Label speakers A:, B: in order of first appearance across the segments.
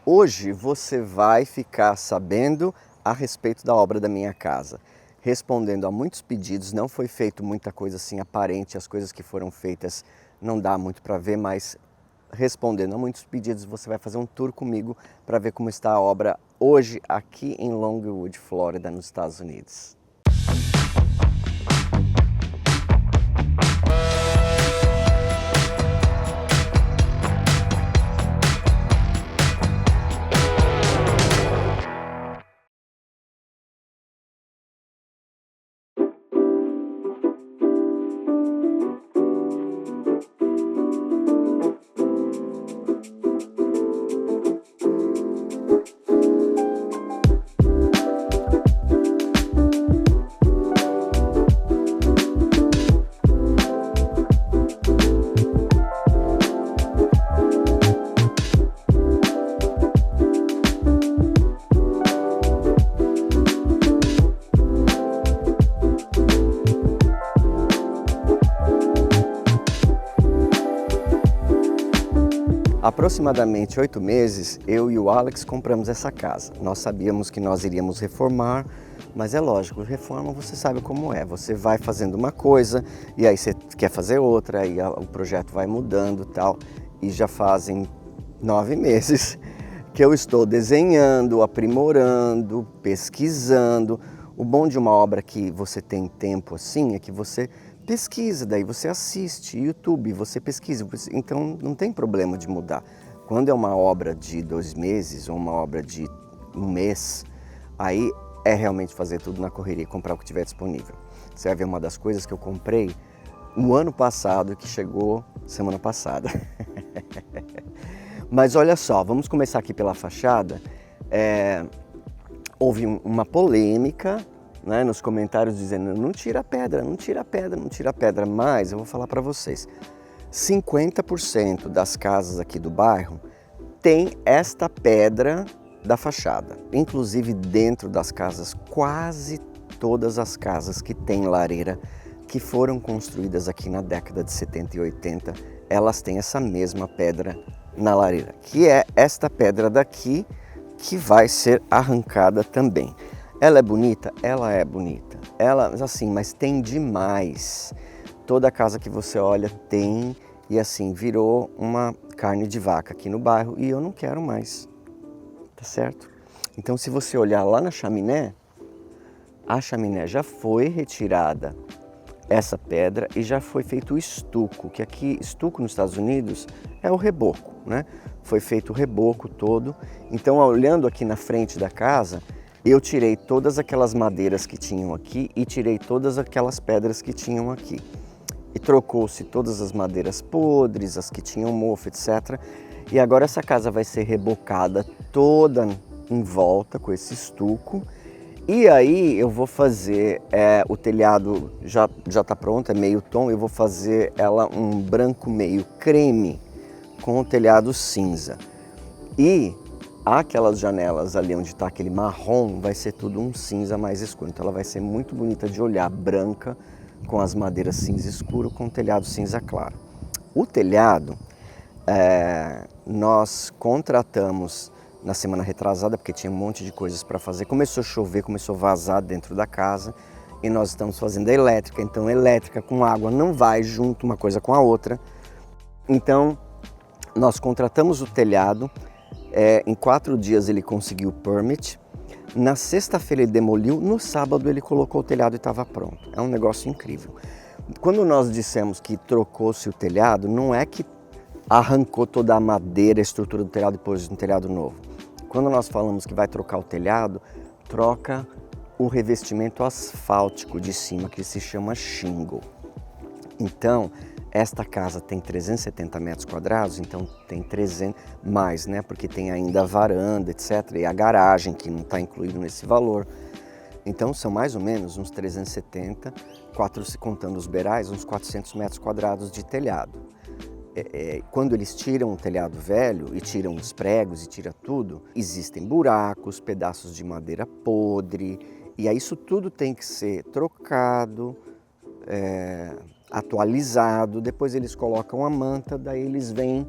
A: Hoje você vai ficar sabendo a respeito da obra da minha casa. Respondendo a muitos pedidos, não foi feito muita coisa assim aparente, as coisas que foram feitas não dá muito para ver, mas respondendo a muitos pedidos, você vai fazer um tour comigo para ver como está a obra hoje aqui em Longwood, Flórida, nos Estados Unidos. Aproximadamente 8 meses, eu e o Alex compramos essa casa. Nós sabíamos que nós iríamos reformar, mas é lógico, reforma você sabe como é. Você vai fazendo uma coisa e aí você quer fazer outra, aí o projeto vai mudando e tal. E já fazem 9 meses que eu estou desenhando, aprimorando, pesquisando. O bom de uma obra que você tem tempo assim é que você pesquisa, daí você assiste YouTube, você pesquisa, então não tem problema de mudar. Quando é uma obra de 2 meses ou uma obra de 1 mês, aí é realmente fazer tudo na correria e comprar o que tiver disponível. Você vai ver uma das coisas que eu comprei no ano passado que chegou semana passada. Mas olha só, vamos começar aqui pela fachada. Houve uma polêmica, né, nos comentários dizendo não tira a pedra, não tira a pedra, não tira a pedra, mas eu vou falar para vocês, 50% das casas aqui do bairro tem esta pedra da fachada, inclusive dentro das casas, quase todas as casas que têm lareira, que foram construídas aqui na década de 70 e 80, elas têm essa mesma pedra na lareira, que é esta pedra daqui, que vai ser arrancada também. Ela é bonita? Ela é bonita. Ela, assim, mas tem demais. Toda casa que você olha tem, e assim, virou uma carne de vaca aqui no bairro e eu não quero mais, tá certo? Então se você olhar lá na chaminé, a chaminé já foi retirada essa pedra e já foi feito o estuco, que aqui, estuco nos Estados Unidos é o reboco, né? Foi feito o reboco todo. Então, olhando aqui na frente da casa, eu tirei todas aquelas madeiras que tinham aqui e tirei todas aquelas pedras que tinham aqui. E trocou-se todas as madeiras podres, as que tinham mofo, etc. E agora essa casa vai ser rebocada toda em volta com esse estuco. E aí eu vou fazer, o telhado já está pronto, é meio tom, eu vou fazer ela um branco meio creme com o telhado cinza. E aquelas janelas ali onde está aquele marrom vai ser tudo um cinza mais escuro, então ela vai ser muito bonita de olhar, branca, com as madeiras cinza escuro, com o telhado cinza claro. O telhado, nós contratamos na semana retrasada, porque tinha um monte de coisas para fazer. Começou a chover, começou a vazar dentro da casa e nós estamos fazendo a elétrica. Então, elétrica com água não vai junto uma coisa com a outra. Então, nós contratamos o telhado. Em 4 dias ele conseguiu o permit. Na sexta-feira ele demoliu, no sábado ele colocou o telhado e estava pronto. É um negócio incrível. Quando nós dissemos que trocou-se o telhado, não é que arrancou toda a madeira, a estrutura do telhado e pôs um telhado novo. Quando nós falamos que vai trocar o telhado, troca o revestimento asfáltico de cima, que se chama shingle. Então, esta casa tem 370 metros quadrados, então tem 300 mais, né? Porque tem ainda a varanda, etc. E a garagem, que não está incluído nesse valor. Então, são mais ou menos uns 370, se contando os beirais, uns 400 metros quadrados de telhado. Quando eles tiram o telhado velho e tiram os pregos e tira tudo, existem buracos, pedaços de madeira podre, e aí isso tudo tem que ser trocado, atualizado. Depois eles colocam a manta, daí eles vêm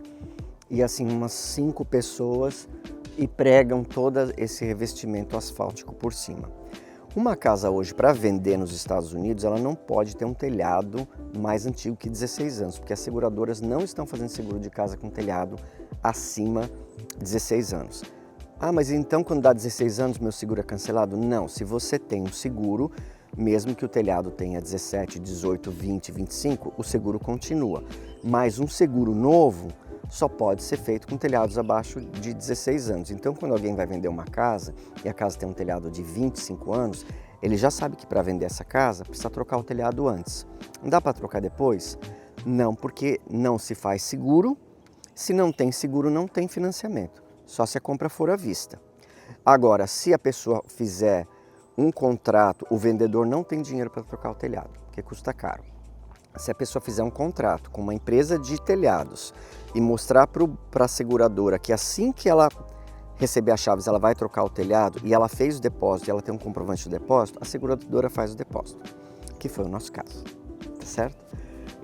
A: e assim umas 5 pessoas e pregam todo esse revestimento asfáltico por cima. Uma casa hoje para vender nos Estados Unidos, ela não pode ter um telhado mais antigo que 16 anos, porque as seguradoras não estão fazendo seguro de casa com telhado acima de 16 anos. Ah, mas então quando dá 16 anos meu seguro é cancelado? Não, se você tem um seguro, mesmo que o telhado tenha 17, 18, 20, 25, o seguro continua. Mas um seguro novo só pode ser feito com telhados abaixo de 16 anos. Então, quando alguém vai vender uma casa e a casa tem um telhado de 25 anos, ele já sabe que para vender essa casa precisa trocar o telhado antes. Não dá para trocar depois? Não, porque não se faz seguro. Se não tem seguro, não tem financiamento. Só se a compra for à vista. Agora, se a pessoa fizer um contrato, o vendedor não tem dinheiro para trocar o telhado, porque custa caro. Se a pessoa fizer um contrato com uma empresa de telhados e mostrar para a seguradora que assim que ela receber as chaves, ela vai trocar o telhado e ela fez o depósito e ela tem um comprovante do depósito, a seguradora faz o depósito, que foi o nosso caso, tá certo?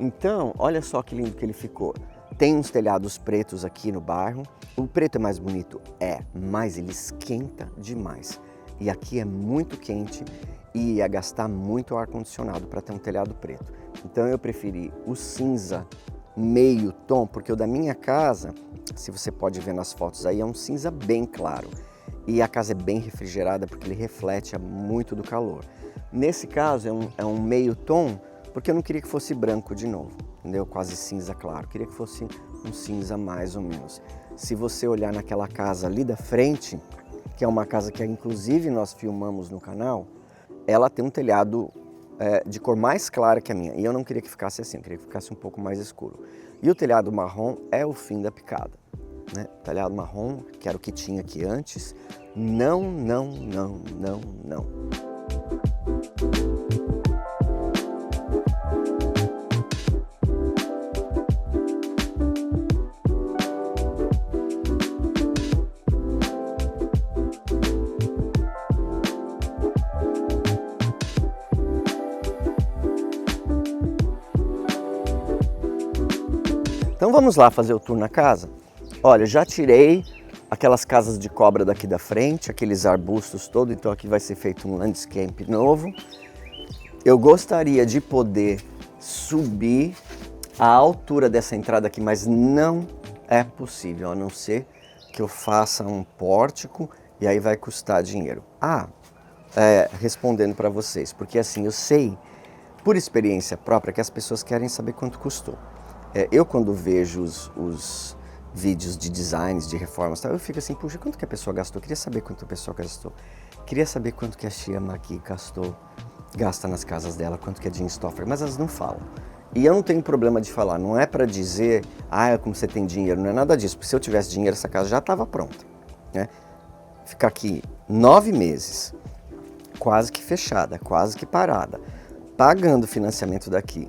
A: Então, olha só que lindo que ele ficou. Tem uns telhados pretos aqui no bairro. O preto é mais bonito? É, mas ele esquenta demais. E aqui é muito quente e ia gastar muito ar-condicionado para ter um telhado preto. Então eu preferi o cinza meio tom, porque o da minha casa, se você pode ver nas fotos aí, é um cinza bem claro. E a casa é bem refrigerada porque ele reflete muito do calor. Nesse caso é um meio tom, porque eu não queria que fosse branco de novo, entendeu? Quase cinza claro, eu queria que fosse um cinza mais ou menos. Se você olhar naquela casa ali da frente, que é uma casa que inclusive nós filmamos no canal, ela tem um telhado de cor mais clara que a minha, e eu não queria que ficasse assim, eu queria que ficasse um pouco mais escuro. E o telhado marrom é o fim da picada, né? O telhado marrom, que era o que tinha aqui antes, não, não, não, não, não. Então vamos lá fazer o tour na casa? Olha, já tirei aquelas casas de cobra daqui da frente, aqueles arbustos todos, então aqui vai ser feito um landscape novo. Eu gostaria de poder subir a altura dessa entrada aqui, mas não é possível, a não ser que eu faça um pórtico e aí vai custar dinheiro. Respondendo para vocês, porque assim, eu sei por experiência própria que as pessoas querem saber quanto custou. Eu quando vejo os vídeos de designs, de reformas, eu fico assim, puxa, quanto que a pessoa gastou? Queria saber quanto a pessoa gastou. Queria saber quanto que a Tia Maqui gasta nas casas dela, quanto que a Jean Stoffer, mas elas não falam. E eu não tenho problema de falar, não é para dizer, como você tem dinheiro, não é nada disso, porque se eu tivesse dinheiro, essa casa já estava pronta, né? Ficar aqui 9 meses, quase que fechada, quase que parada, pagando financiamento daqui,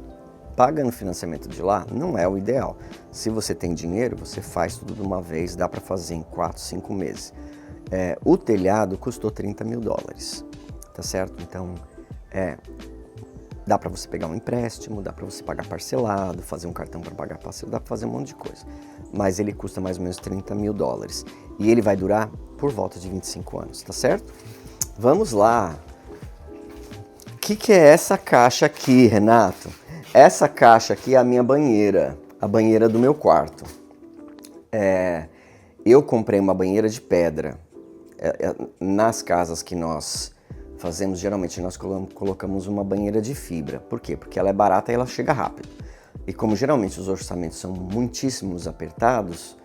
A: pagando financiamento de lá, não é o ideal. Se você tem dinheiro, você faz tudo de uma vez, dá para fazer em 4, 5 meses. O telhado custou $30 mil, tá certo? Então, dá para você pegar um empréstimo, dá para você pagar parcelado, fazer um cartão para pagar parcelado, dá para fazer um monte de coisa. Mas ele custa mais ou menos $30 mil e ele vai durar por volta de 25 anos, tá certo? Vamos lá. O que é essa caixa aqui, Renato? Essa caixa aqui é a minha banheira, a banheira do meu quarto. Eu comprei uma banheira de pedra. Nas casas que nós fazemos, geralmente nós colocamos uma banheira de fibra. Por quê? Porque ela é barata e ela chega rápido. E como geralmente os orçamentos são muitíssimos apertados,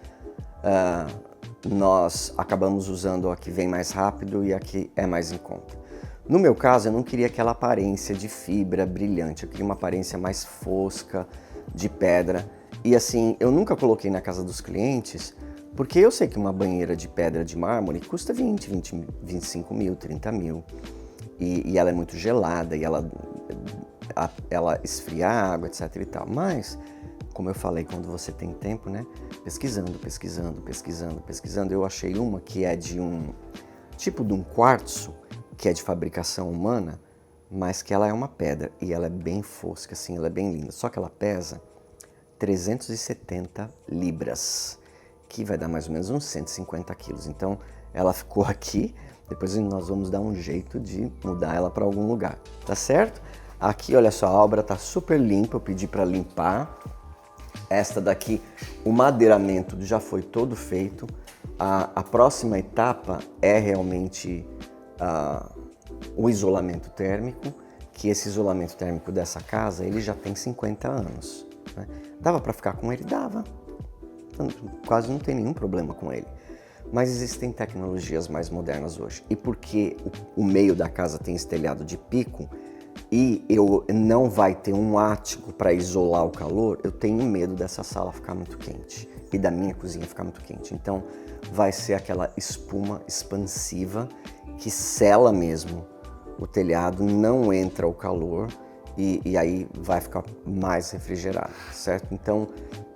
A: nós acabamos usando a que vem mais rápido e a que é mais em conta. No meu caso, eu não queria aquela aparência de fibra brilhante, eu queria uma aparência mais fosca, de pedra. E assim, eu nunca coloquei na casa dos clientes, porque eu sei que uma banheira de pedra de mármore custa 25 mil, 30 mil. E ela é muito gelada, e ela esfria a água, etc e tal. Mas, como eu falei, quando você tem tempo, né? Pesquisando, eu achei uma que é de um tipo de um quartzo, que é de fabricação humana, mas que ela é uma pedra e ela é bem fosca, assim, ela é bem linda. Só que ela pesa 370 libras. que vai dar mais ou menos uns 150 quilos. Então ela ficou aqui, depois nós vamos dar um jeito de mudar ela para algum lugar, tá certo? Aqui, olha só, a obra tá super limpa, eu pedi para limpar. Esta daqui, o madeiramento já foi todo feito. A próxima etapa é realmente o isolamento térmico, que esse isolamento térmico dessa casa, ele já tem 50 anos. Né? Dava para ficar com ele? Dava. Quase não tem nenhum problema com ele. Mas existem tecnologias mais modernas hoje. E porque o meio da casa tem esse telhado de pico e não vai ter um ático para isolar o calor, eu tenho medo dessa sala ficar muito quente e da minha cozinha ficar muito quente. Então vai ser aquela espuma expansiva que sela mesmo o telhado, não entra o calor e aí vai ficar mais refrigerado, certo? Então,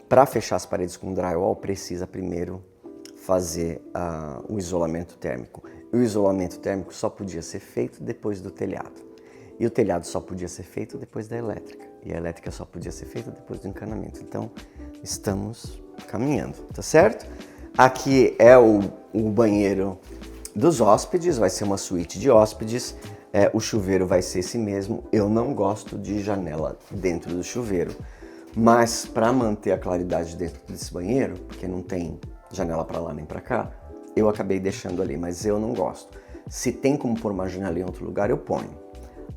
A: para fechar as paredes com drywall, precisa primeiro fazer o isolamento térmico. E o isolamento térmico só podia ser feito depois do telhado. E o telhado só podia ser feito depois da elétrica. E a elétrica só podia ser feita depois do encanamento. Então, estamos caminhando, tá certo? Aqui é o banheiro dos hóspedes, vai ser uma suíte de hóspedes. O chuveiro vai ser esse mesmo. Eu não gosto de janela dentro do chuveiro. Mas para manter a claridade dentro desse banheiro, porque não tem janela para lá nem para cá, eu acabei deixando ali, mas eu não gosto. Se tem como pôr uma janela em outro lugar, eu ponho.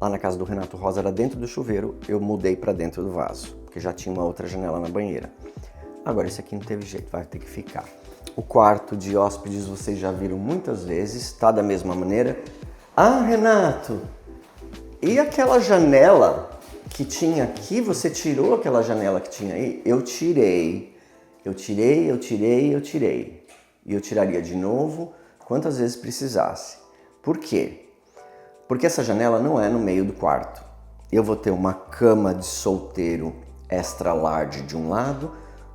A: Lá na casa do Renato Rosa era dentro do chuveiro, eu mudei para dentro do vaso, porque já tinha uma outra janela na banheira. Agora esse aqui não teve jeito, vai ter que ficar. O quarto de hóspedes vocês já viram muitas vezes, tá da mesma maneira. Ah, Renato, e aquela janela que tinha aqui, você tirou aquela janela que tinha aí? Eu tirei. E eu tiraria de novo quantas vezes precisasse. Por quê? Porque essa janela não é no meio do quarto. Eu vou ter uma cama de solteiro extra large de um lado,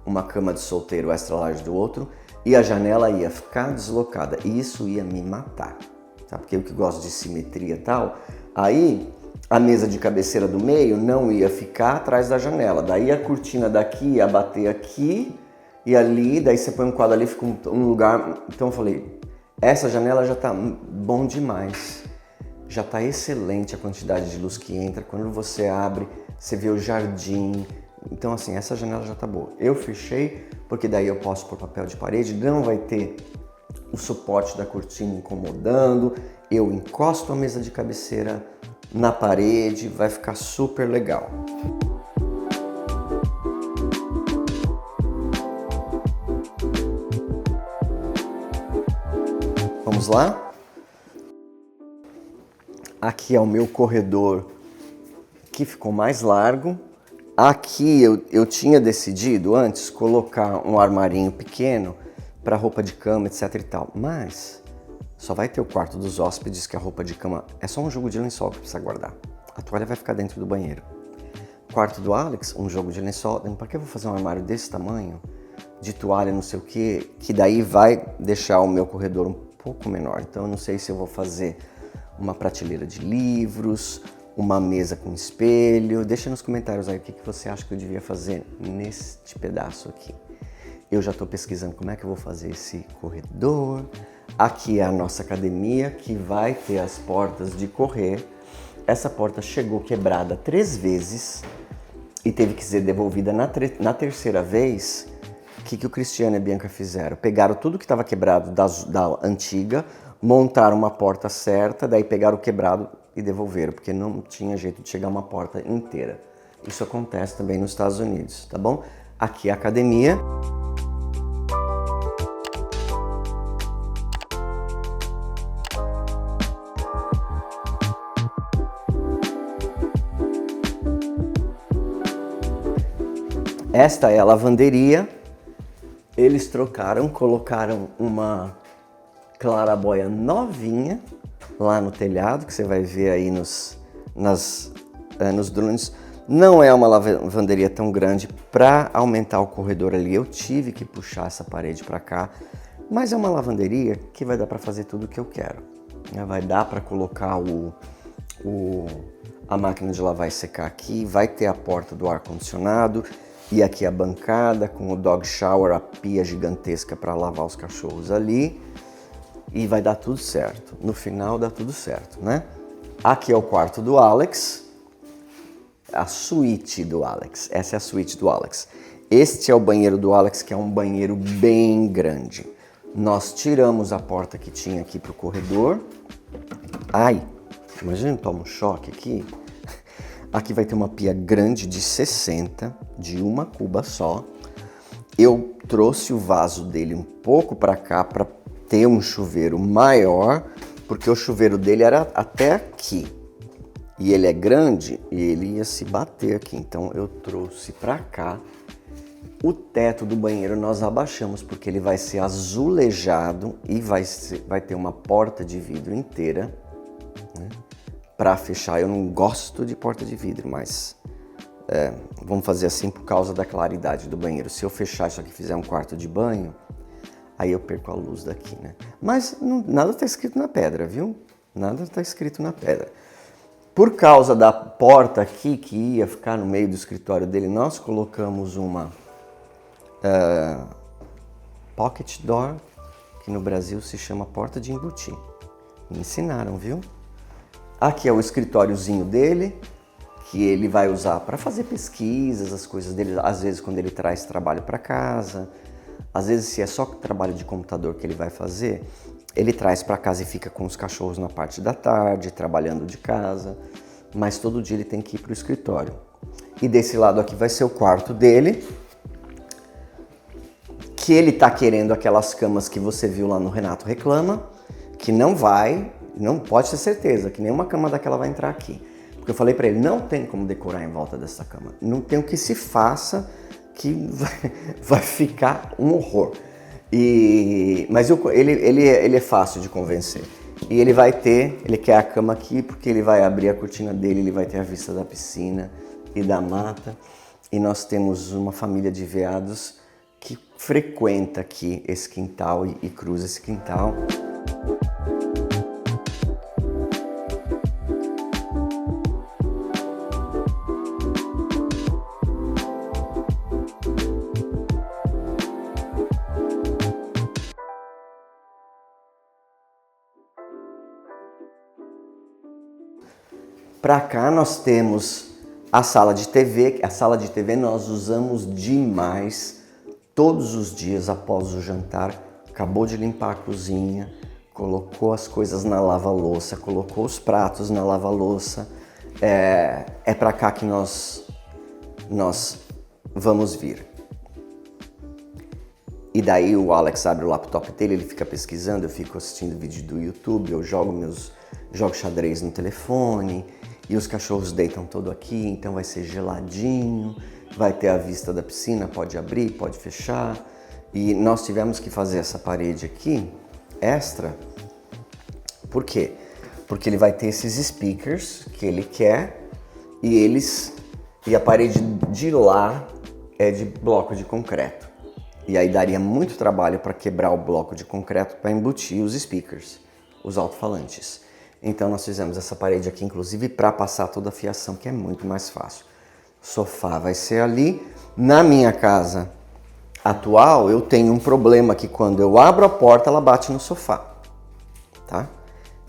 A: uma cama de solteiro extra large do outro, e a janela ia ficar deslocada. E isso ia me matar. Tá? Porque eu que gosto de simetria e tal, aí a mesa de cabeceira do meio não ia ficar atrás da janela. Daí a cortina daqui ia bater aqui e ali, daí você põe um quadro ali, fica um lugar. Então eu falei, essa janela já tá bom demais. Já tá excelente a quantidade de luz que entra. Quando você abre, você vê o jardim. Então assim, essa janela já tá boa. Eu fechei, porque daí eu posso pôr papel de parede, não vai ter o suporte da cortina incomodando. Eu encosto a mesa de cabeceira na parede, vai ficar super legal. Vamos lá? Aqui é o meu corredor que ficou mais largo. Aqui eu tinha decidido antes colocar um armarinho pequeno para roupa de cama, etc e tal. Mas só vai ter o quarto dos hóspedes, que a roupa de cama é só um jogo de lençol que precisa guardar. A toalha vai ficar dentro do banheiro. Quarto do Alex, um jogo de lençol. Para que eu vou fazer um armário desse tamanho? De toalha, não sei o que daí vai deixar o meu corredor um pouco menor. Então eu não sei se eu vou fazer uma prateleira de livros, uma mesa com espelho. Deixa nos comentários aí o que você acha que eu devia fazer neste pedaço aqui. Eu já estou pesquisando como é que eu vou fazer esse corredor. Aqui é a nossa academia, que vai ter as portas de correr. Essa porta chegou quebrada 3 vezes e teve que ser devolvida na terceira vez. O que o Cristiano e a Bianca fizeram? Pegaram tudo que estava quebrado da antiga, montaram uma porta certa, daí pegaram o quebrado e devolveram, porque não tinha jeito de chegar uma porta inteira. Isso acontece também nos Estados Unidos, tá bom? Aqui é a academia. Esta é a lavanderia. Eles trocaram, colocaram uma clarabóia novinha lá no telhado, que você vai ver aí nos drones. Não é uma lavanderia tão grande. Para aumentar o corredor ali, eu tive que puxar essa parede para cá, mas é uma lavanderia que vai dar para fazer tudo o que eu quero. Vai dar para colocar a máquina de lavar e secar aqui, vai ter a porta do ar-condicionado. E aqui a bancada com o dog shower, a pia gigantesca para lavar os cachorros ali. E vai dar tudo certo. No final dá tudo certo, né? Aqui é o quarto do Alex. A suíte do Alex. Essa é a suíte do Alex. Este é o banheiro do Alex, que é um banheiro bem grande. Nós tiramos a porta que tinha aqui para o corredor. Ai, imagina, toma um choque aqui. Aqui vai ter uma pia grande de 60, de uma cuba só. Eu trouxe o vaso dele um pouco para cá para ter um chuveiro maior, porque o chuveiro dele era até aqui. E ele é grande e ele ia se bater aqui. Então eu trouxe para cá. O teto do banheiro nós abaixamos porque ele vai ser azulejado e vai ter uma porta de vidro inteira, né, para fechar. Eu não gosto de porta de vidro, mas vamos fazer assim por causa da claridade do banheiro. Se eu fechar isso aqui e fizer um quarto de banho, aí eu perco a luz daqui, né? Mas nada está escrito na pedra, viu? Nada está escrito na pedra. Por causa da porta aqui que ia ficar no meio do escritório dele, nós colocamos uma pocket door, que no Brasil se chama porta de embutir. Me ensinaram, viu? Aqui é o escritóriozinho dele, que ele vai usar para fazer pesquisas, as coisas dele, às vezes quando ele traz trabalho para casa, às vezes se é só trabalho de computador que ele vai fazer, ele traz para casa e fica com os cachorros na parte da tarde, trabalhando de casa, mas todo dia ele tem que ir para o escritório. E desse lado aqui vai ser o quarto dele, que ele tá querendo aquelas camas que você viu lá no Renato Reclama, que não pode ter certeza que nenhuma cama daquela vai entrar aqui. Porque eu falei para ele, não tem como decorar em volta dessa cama, não tem o que se faça que vai ficar um horror. Mas ele é fácil de convencer. E ele quer a cama aqui porque ele vai abrir a cortina dele, ele vai ter a vista da piscina e da mata. E nós temos uma família de veados que frequenta aqui esse quintal e cruza esse quintal. Para cá nós temos a sala de TV. A sala de TV nós usamos demais, todos os dias após o jantar. Acabou de limpar a cozinha, colocou as coisas na lava-louça, colocou os pratos na lava-louça. É para cá que nós vamos vir. E daí o Alex abre o laptop dele, ele fica pesquisando, eu fico assistindo vídeo do YouTube, eu jogo xadrez no telefone. E os cachorros deitam todo aqui, então vai ser geladinho, vai ter a vista da piscina, pode abrir, pode fechar. E nós tivemos que fazer essa parede aqui, extra. Por quê? Porque ele vai ter esses speakers que ele quer e a parede de lá é de bloco de concreto. E aí daria muito trabalho para quebrar o bloco de concreto para embutir os speakers, os alto-falantes. Então nós fizemos essa parede aqui, inclusive, para passar toda a fiação, que é muito mais fácil. O sofá vai ser ali. Na minha casa atual, eu tenho um problema que quando eu abro a porta, ela bate no sofá, tá?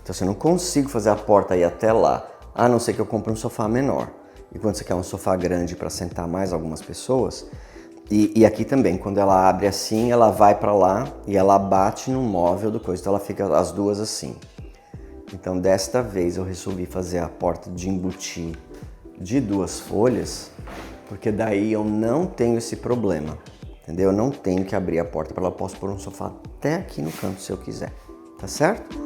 A: Então, eu não consigo fazer a porta ir até lá, a não ser que eu compre um sofá menor. E quando você quer um sofá grande para sentar mais algumas pessoas, e aqui também, quando ela abre assim, ela vai para lá e ela bate no móvel do coisa, então ela fica as duas assim. Então, desta vez eu resolvi fazer a porta de embutir de 2 folhas, porque daí eu não tenho esse problema, entendeu? Eu não tenho que abrir a porta para ela, posso pôr um sofá até aqui no canto se eu quiser, tá certo?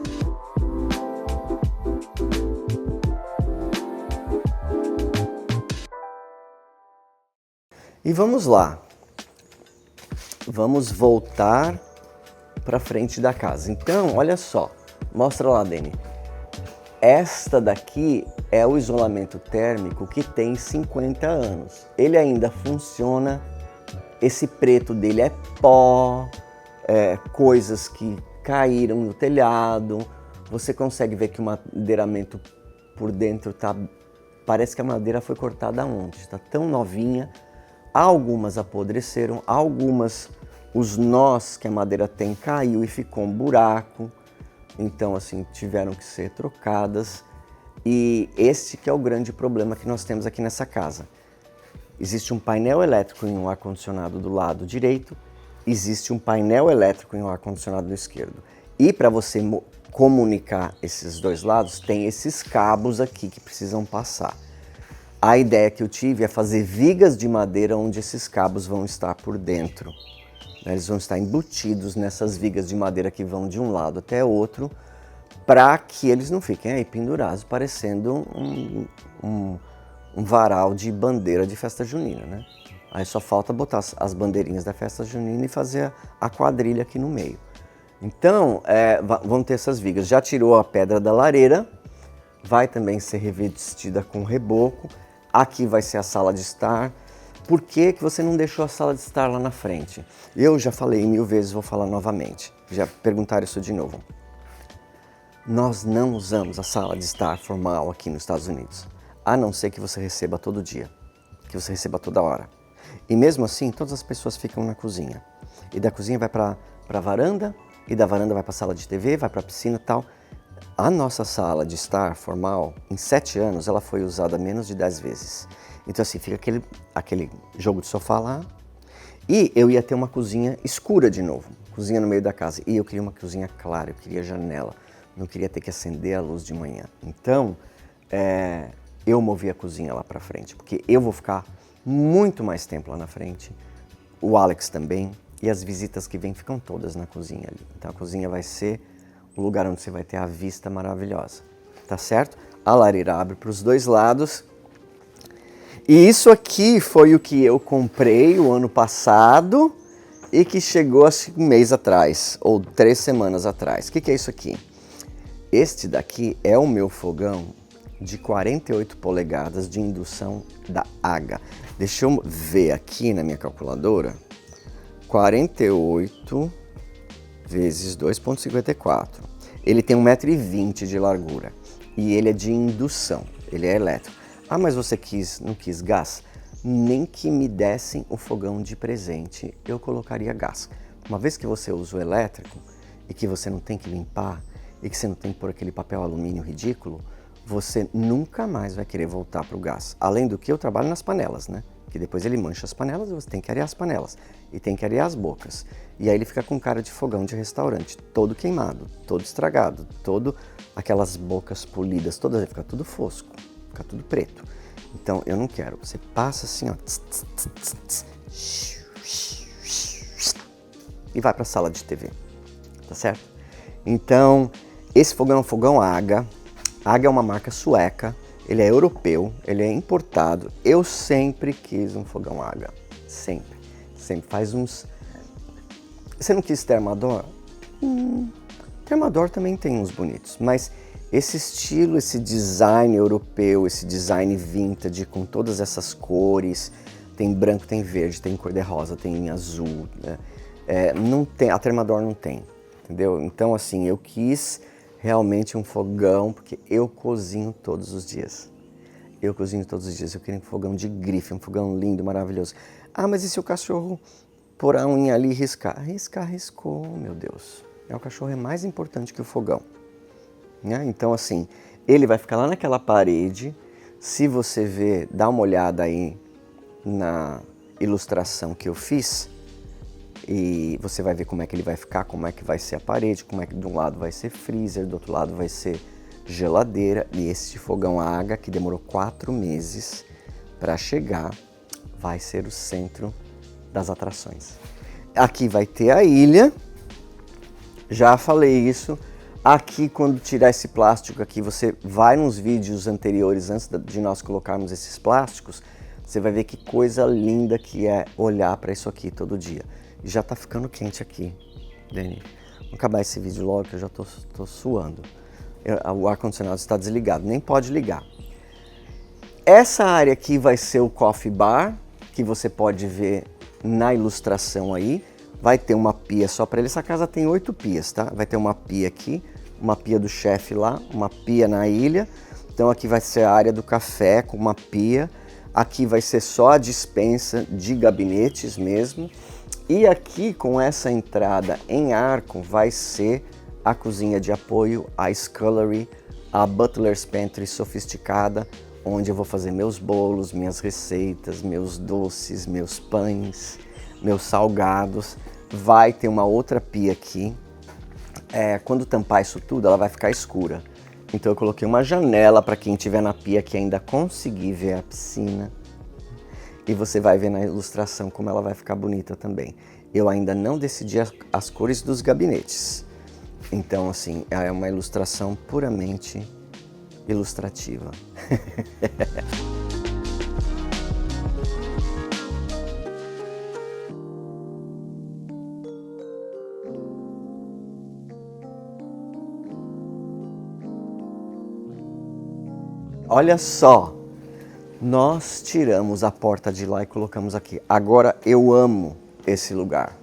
A: E vamos lá, vamos voltar para frente da casa. Então, olha só, mostra lá, Dani. Esta daqui é o isolamento térmico que tem 50 anos. Ele ainda funciona, esse preto dele é pó, coisas que caíram no telhado. Você consegue ver que o madeiramento por dentro parece que a madeira foi cortada ontem, está tão novinha. Algumas apodreceram, algumas, os nós que a madeira tem caiu e ficou um buraco. Então, assim, tiveram que ser trocadas. E esse que é o grande problema que nós temos aqui nessa casa. Existe um painel elétrico e um ar-condicionado do lado direito, existe um painel elétrico e um ar-condicionado do esquerdo. E para você comunicar esses dois lados, tem esses cabos aqui que precisam passar. A ideia que eu tive é fazer vigas de madeira onde esses cabos vão estar por dentro. Eles vão estar embutidos nessas vigas de madeira que vão de um lado até outro, para que eles não fiquem aí pendurados, parecendo um varal de bandeira de festa junina, né? Aí só falta botar as bandeirinhas da festa junina e fazer a quadrilha aqui no meio. Então, vão ter essas vigas. Já tirou a pedra da lareira, vai também ser revestida com reboco. Aqui vai ser a sala de estar. Por que que você não deixou a sala de estar lá na frente? Eu já falei 1000 vezes, vou falar novamente. Já perguntaram isso de novo. Nós não usamos a sala de estar formal aqui nos Estados Unidos, a não ser que você receba todo dia, que você receba toda hora. E mesmo assim, todas as pessoas ficam na cozinha. E da cozinha vai para a varanda, e da varanda vai para a sala de TV, vai para a piscina e tal. A nossa sala de estar formal, em 7 anos, ela foi usada menos de 10 vezes. Então assim, fica aquele jogo de sofá lá. E eu ia ter uma cozinha escura de novo, cozinha no meio da casa. E eu queria uma cozinha clara, eu queria janela. Não queria ter que acender a luz de manhã. Então, eu movi a cozinha lá para frente, porque eu vou ficar muito mais tempo lá na frente. O Alex também. E as visitas que vêm ficam todas na cozinha ali. Então a cozinha vai ser o lugar onde você vai ter a vista maravilhosa. Tá certo? A lareira abre para os dois lados. E isso aqui foi o que eu comprei o ano passado e que chegou assim, um mês atrás, ou 3 semanas atrás. O que é isso aqui? Este daqui é o meu fogão de 48 polegadas de indução da AGA. Deixa eu ver aqui na minha calculadora. 48 vezes 2,54. Ele tem 1,20 m de largura e ele é de indução, ele é elétrico. Ah, mas você não quis gás? Nem que me dessem o fogão de presente, eu colocaria gás. Uma vez que você usa o elétrico e que você não tem que limpar, e que você não tem que pôr aquele papel alumínio ridículo, você nunca mais vai querer voltar para o gás. Além do que eu trabalho nas panelas, né? Que depois ele mancha as panelas e você tem que arear as panelas. E tem que arear as bocas. E aí ele fica com cara de fogão de restaurante, todo queimado, todo estragado, todo aquelas bocas polidas, todas, fica tudo fosco, fica tudo preto. Então eu não quero. Você passa assim, ó, e vai para a sala de TV, tá certo? Então, esse fogão é um fogão AGA. AGA é uma marca sueca, ele é europeu, ele é importado. Eu sempre quis um fogão AGA, sempre. Sempre faz uns... Você não quis Thermador? Thermador também tem uns bonitos, mas esse estilo, esse design europeu, esse design vintage com todas essas cores, tem branco, tem verde, tem cor-de-rosa, tem azul, né? Não tem, a Thermador não tem. Entendeu? Então, assim, eu quis realmente um fogão, porque eu cozinho todos os dias. Eu cozinho todos os dias. Eu queria um fogão de grife, um fogão lindo, maravilhoso. Ah, mas e se o cachorro pôr a unha ali e riscar? Riscar, riscou, meu Deus. O cachorro é mais importante que o fogão. Né? Então, assim, ele vai ficar lá naquela parede. Se você ver, dá uma olhada aí na ilustração que eu fiz. E você vai ver como é que ele vai ficar, como é que vai ser a parede, como é que de um lado vai ser freezer, do outro lado vai ser geladeira. E esse fogão AGA, que demorou 4 meses para chegar, vai ser o centro das atrações. Aqui vai ter a ilha, já falei isso. Aqui, quando tirar esse plástico aqui, você vai nos vídeos anteriores, antes de nós colocarmos esses plásticos, você vai ver que coisa linda que é olhar para isso aqui todo dia. Já tá ficando quente aqui, Dani. Vou acabar esse vídeo logo que eu já tô suando. O ar-condicionado está desligado, nem pode ligar. Essa área aqui vai ser o coffee bar, que você pode ver na ilustração aí. Vai ter uma pia só para ele. Essa casa tem 8 pias, tá? Vai ter uma pia aqui, uma pia do chefe lá, uma pia na ilha. Então aqui vai ser a área do café com uma pia. Aqui vai ser só a despensa de gabinetes mesmo. E aqui com essa entrada em arco vai ser a cozinha de apoio, a scullery, a butler's pantry sofisticada, onde eu vou fazer meus bolos, minhas receitas, meus doces, meus pães, meus salgados. Vai ter uma outra pia aqui. Quando tampar isso tudo, ela vai ficar escura. Então eu coloquei uma janela para quem estiver na pia que ainda conseguir ver a piscina. E você vai ver na ilustração como ela vai ficar bonita também. Eu ainda não decidi as cores dos gabinetes. Então, assim, é uma ilustração puramente ilustrativa. Olha só! Nós tiramos a porta de lá e colocamos aqui. Agora eu amo esse lugar.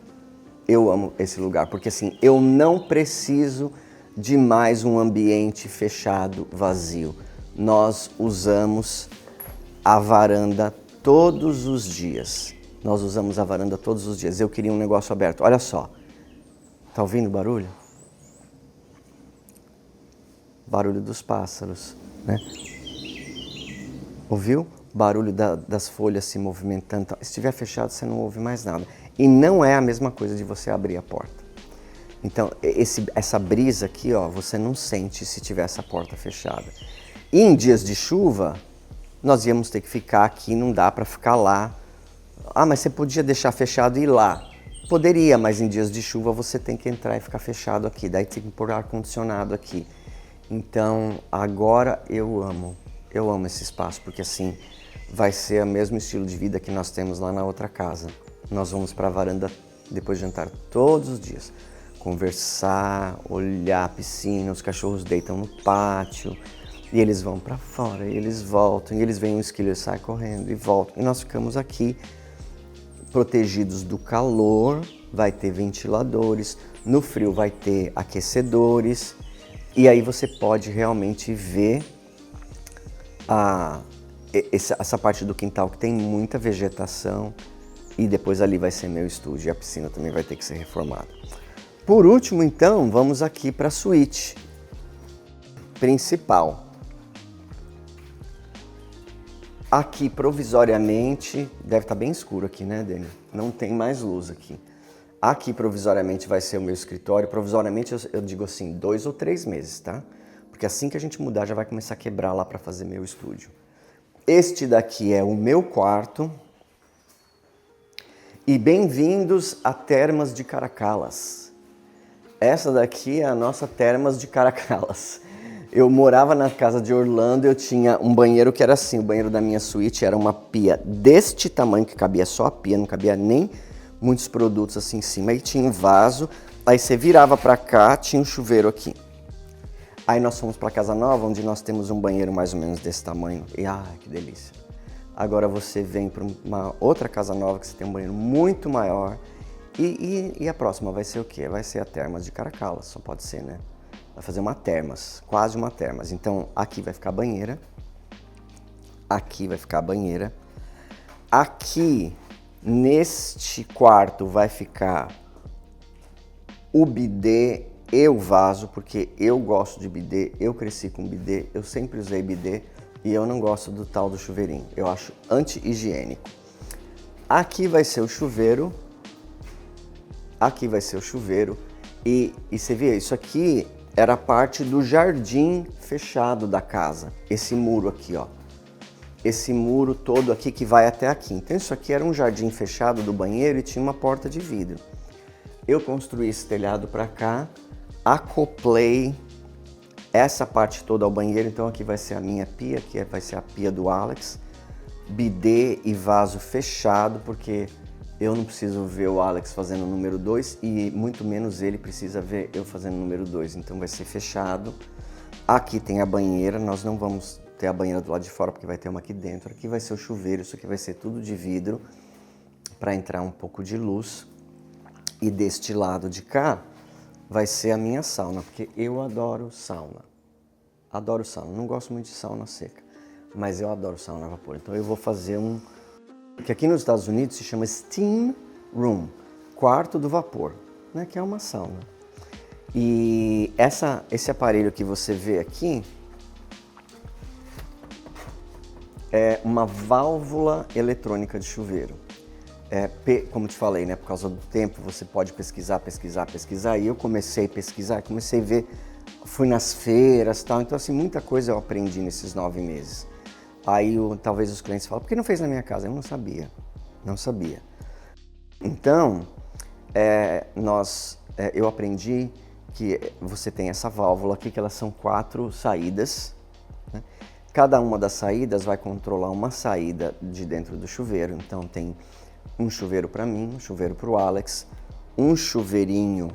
A: Eu amo esse lugar, porque assim, eu não preciso de mais um ambiente fechado, vazio. Nós usamos a varanda todos os dias. Nós usamos a varanda todos os dias. Eu queria um negócio aberto. Olha só. Tá ouvindo o barulho? Barulho dos pássaros, né? Ouviu? Barulho das folhas se movimentando. Se estiver fechado, você não ouve mais nada. E não é a mesma coisa de você abrir a porta. Então, essa brisa aqui, ó, você não sente se tiver essa porta fechada. E em dias de chuva, nós íamos ter que ficar aqui, não dá para ficar lá. Ah, mas você podia deixar fechado e ir lá. Poderia, mas em dias de chuva você tem que entrar e ficar fechado aqui. Daí tem que pôr ar-condicionado aqui. Então, agora eu amo esse espaço, porque assim, vai ser o mesmo estilo de vida que nós temos lá na outra casa. Nós vamos para a varanda depois de jantar todos os dias. Conversar, olhar a piscina, os cachorros deitam no pátio, e eles vão para fora, e eles voltam, e eles veem um esquilo e saem correndo e voltam. E nós ficamos aqui protegidos do calor, vai ter ventiladores, no frio vai ter aquecedores, e aí você pode realmente ver essa parte do quintal que tem muita vegetação, e depois ali vai ser meu estúdio, e a piscina também vai ter que ser reformada. Por último, então, vamos aqui para a suíte principal. Aqui, provisoriamente, deve estar bem escuro aqui, né, Dani? Não tem mais luz aqui. Aqui, provisoriamente, vai ser o meu escritório. Provisoriamente, eu digo assim, 2 ou 3 meses, tá? Porque assim que a gente mudar, já vai começar a quebrar lá para fazer meu estúdio. Este daqui é o meu quarto. E bem-vindos a Termas de Caracalas. Essa daqui é a nossa Termas de Caracalas. Eu morava na casa de Orlando, eu tinha um banheiro que era assim, o banheiro da minha suíte era uma pia deste tamanho, que cabia só a pia, não cabia nem muitos produtos assim em cima. Aí tinha um vaso, aí você virava pra cá, tinha um chuveiro aqui. Aí nós fomos pra casa nova, onde nós temos um banheiro mais ou menos desse tamanho. E ai, que delícia. Agora você vem para uma outra casa nova que você tem um banheiro muito maior. E a próxima vai ser o quê? Vai ser a Termas de Caracalas, só pode ser, né? Vai fazer uma termas, quase uma termas. Então aqui vai ficar a banheira. Aqui vai ficar a banheira. Aqui, neste quarto, vai ficar o bidê e o vaso, porque eu gosto de bidê, eu cresci com bidê, eu sempre usei bidê e eu não gosto do tal do chuveirinho. Eu acho anti-higiênico. Aqui vai ser o chuveiro. Aqui vai ser o chuveiro. E você vê, isso aqui era parte do jardim fechado da casa. Esse muro aqui, ó. Esse muro todo aqui que vai até aqui. Então isso aqui era um jardim fechado do banheiro e tinha uma porta de vidro. Eu construí esse telhado para cá, acoplei essa parte toda ao banheiro. Então aqui vai ser a minha pia, aqui vai ser a pia do Alex. Bidê e vaso fechado, porque eu não preciso ver o Alex fazendo o número 2 e muito menos ele precisa ver eu fazendo o número 2. Então vai ser fechado. Aqui tem a banheira, nós não vamos ter a banheira do lado de fora porque vai ter uma aqui dentro. Aqui vai ser o chuveiro, isso aqui vai ser tudo de vidro para entrar um pouco de luz. E deste lado de cá vai ser a minha sauna, porque eu adoro sauna. Adoro sauna, não gosto muito de sauna seca. mas eu adoro sauna a vapor. Então eu vou fazer que aqui nos Estados Unidos se chama Steam Room, quarto do vapor, né? Que é uma sauna. E esse aparelho que você vê aqui é uma válvula eletrônica de chuveiro. Como te falei, né, por causa do tempo, você pode pesquisar, e eu comecei a pesquisar, comecei a ver, fui nas feiras e tal, então assim, muita coisa eu aprendi nesses 9 meses. Aí talvez os clientes falam, por que não fez na minha casa? Eu não sabia. Então, eu aprendi que você tem essa válvula aqui, que elas são 4 saídas, né? Cada uma das saídas vai controlar uma saída de dentro do chuveiro, então tem um chuveiro para mim, um chuveiro para o Alex, um chuveirinho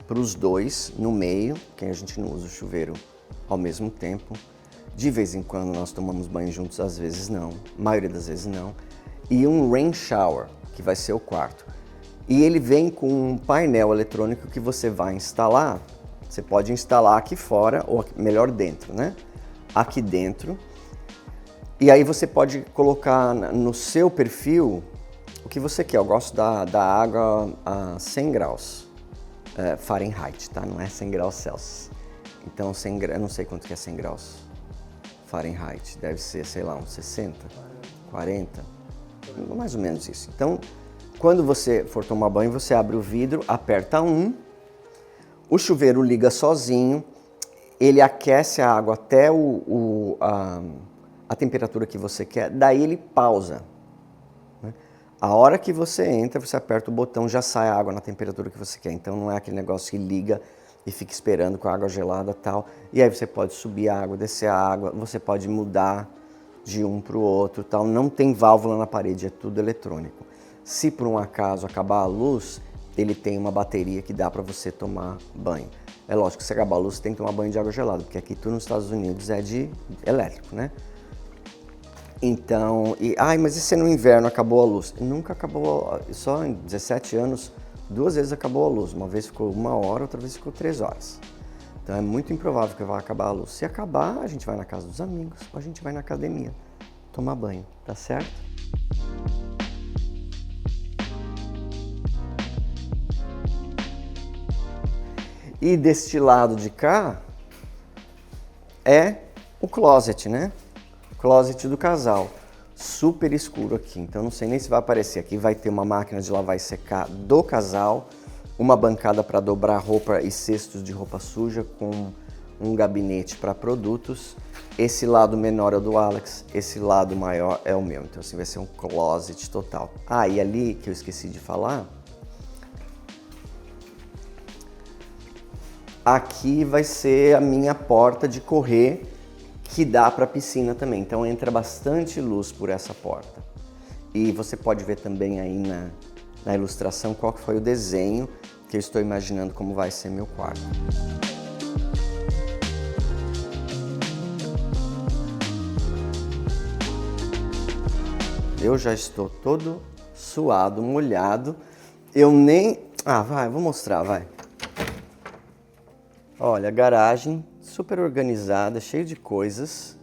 A: para os dois no meio, que a gente não usa o chuveiro ao mesmo tempo. De vez em quando nós tomamos banho juntos, às vezes não, a maioria das vezes não. E um rain shower, que vai ser o quarto. E ele vem com um painel eletrônico que você vai instalar. Você pode instalar aqui fora, ou melhor dentro, né? Aqui dentro. E aí você pode colocar no seu perfil o que você quer. Eu gosto da água a 100 graus Fahrenheit, tá? Não é 100 graus Celsius. Então, eu não sei quanto que é 100 graus Fahrenheit. Deve ser, sei lá, uns 60, 40, mais ou menos isso. Então, quando você for tomar banho, você abre o vidro, aperta 1, o chuveiro liga sozinho, ele aquece a água até a temperatura que você quer, daí ele pausa. Né? A hora que você entra, você aperta o botão, já sai a água na temperatura que você quer. Então não é aquele negócio que liga e fica esperando com a água gelada e tal. E aí você pode subir a água, descer a água, você pode mudar de um para o outro tal. Não tem válvula na parede, é tudo eletrônico. Se por um acaso acabar a luz, ele tem uma bateria que dá para você tomar banho. É lógico que se acabar a luz, você tem que tomar banho de água gelada, porque aqui tudo nos Estados Unidos é de elétrico, né? Então, mas e se no inverno acabou a luz? Nunca acabou, só em 17 anos, 2 vezes acabou a luz. Uma vez ficou 1 hora, outra vez ficou 3 horas. Então é muito improvável que vai acabar a luz. Se acabar, a gente vai na casa dos amigos, ou a gente vai na academia tomar banho, tá certo? E deste lado de cá é o closet, né? Closet do casal. Super escuro aqui, então não sei nem se vai aparecer. Aqui vai ter uma máquina de lavar e secar do casal, uma bancada para dobrar roupa e cestos de roupa suja com um gabinete para produtos. Esse lado menor é o do Alex, esse lado maior é o meu. Então assim vai ser um closet total. E ali que eu esqueci de falar, aqui vai ser a minha porta de correr que dá para a piscina também. Então entra bastante luz por essa porta. E você pode ver também aí na ilustração qual que foi o desenho que eu estou imaginando como vai ser meu quarto. Eu já estou todo suado, molhado. Eu nem... vou mostrar, vai. Olha, a garagem super organizada, cheio de coisas,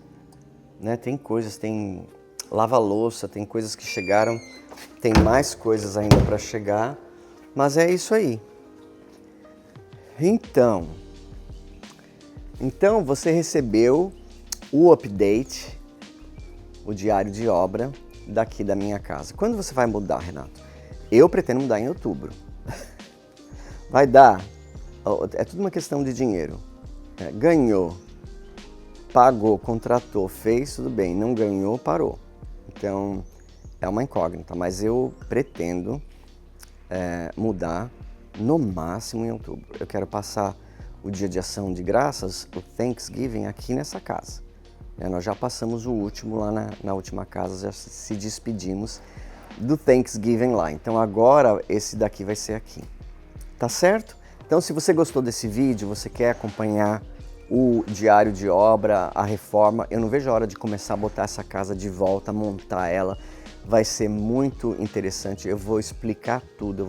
A: né? Tem coisas, tem lava-louça, tem coisas que chegaram, tem mais coisas ainda para chegar, mas é isso aí. Então você recebeu o update, o diário de obra daqui da minha casa. Quando você vai mudar, Renato? Eu pretendo mudar em outubro. Vai dar? É tudo uma questão de dinheiro. Ganhou, pagou, contratou, fez, tudo bem. Não ganhou, parou. Então, é uma incógnita, mas eu pretendo mudar no máximo em outubro. Eu quero passar o dia de ação de graças, o Thanksgiving, aqui nessa casa. Nós já passamos o último lá na última casa, já se despedimos do Thanksgiving lá. Então agora esse daqui vai ser aqui. Tá certo? Então se você gostou desse vídeo, você quer acompanhar o diário de obra, a reforma, eu não vejo a hora de começar a botar essa casa de volta, montar ela. Vai ser muito interessante, eu vou explicar tudo,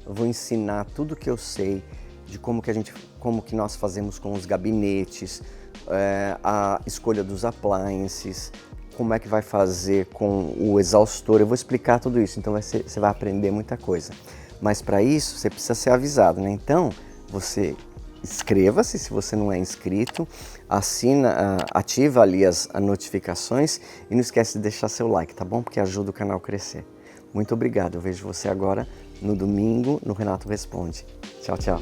A: eu vou ensinar tudo que eu sei de como que nós fazemos com os gabinetes, a escolha dos appliances, como é que vai fazer com o exaustor. Eu vou explicar tudo isso, então você vai aprender muita coisa. Mas para isso, você precisa ser avisado, né? Então, você inscreva-se se você não é inscrito, ativa ali as notificações e não esquece de deixar seu like, tá bom? Porque ajuda o canal a crescer. Muito obrigado, eu vejo você agora no domingo no Renato Responde. Tchau, tchau.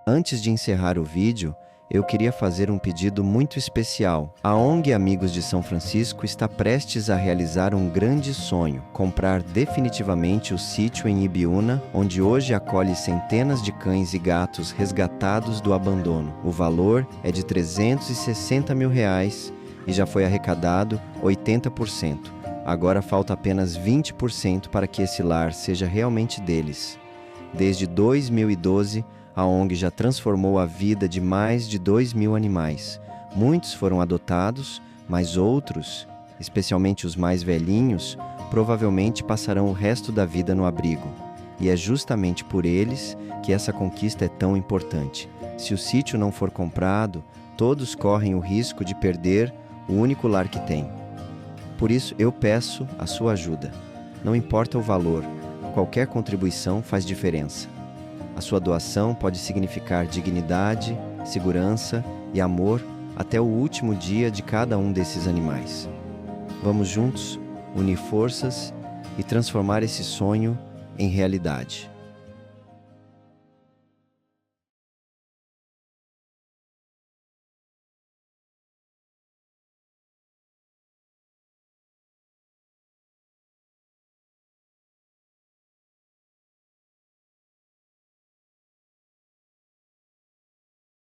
B: Antes de encerrar o vídeo, eu queria fazer um pedido muito especial. A ONG Amigos de São Francisco está prestes a realizar um grande sonho: comprar definitivamente o sítio em Ibiúna, onde hoje acolhe centenas de cães e gatos resgatados do abandono. O valor é de R$360 mil e já foi arrecadado 80%. Agora falta apenas 20% para que esse lar seja realmente deles. Desde 2012, a ONG já transformou a vida de mais de 2.000 animais. Muitos foram adotados, mas outros, especialmente os mais velhinhos, provavelmente passarão o resto da vida no abrigo. E é justamente por eles que essa conquista é tão importante. Se o sítio não for comprado, todos correm o risco de perder o único lar que têm. Por isso, eu peço a sua ajuda. Não importa o valor, qualquer contribuição faz diferença. A sua doação pode significar dignidade, segurança e amor até o último dia de cada um desses animais. Vamos juntos unir forças e transformar esse sonho em realidade.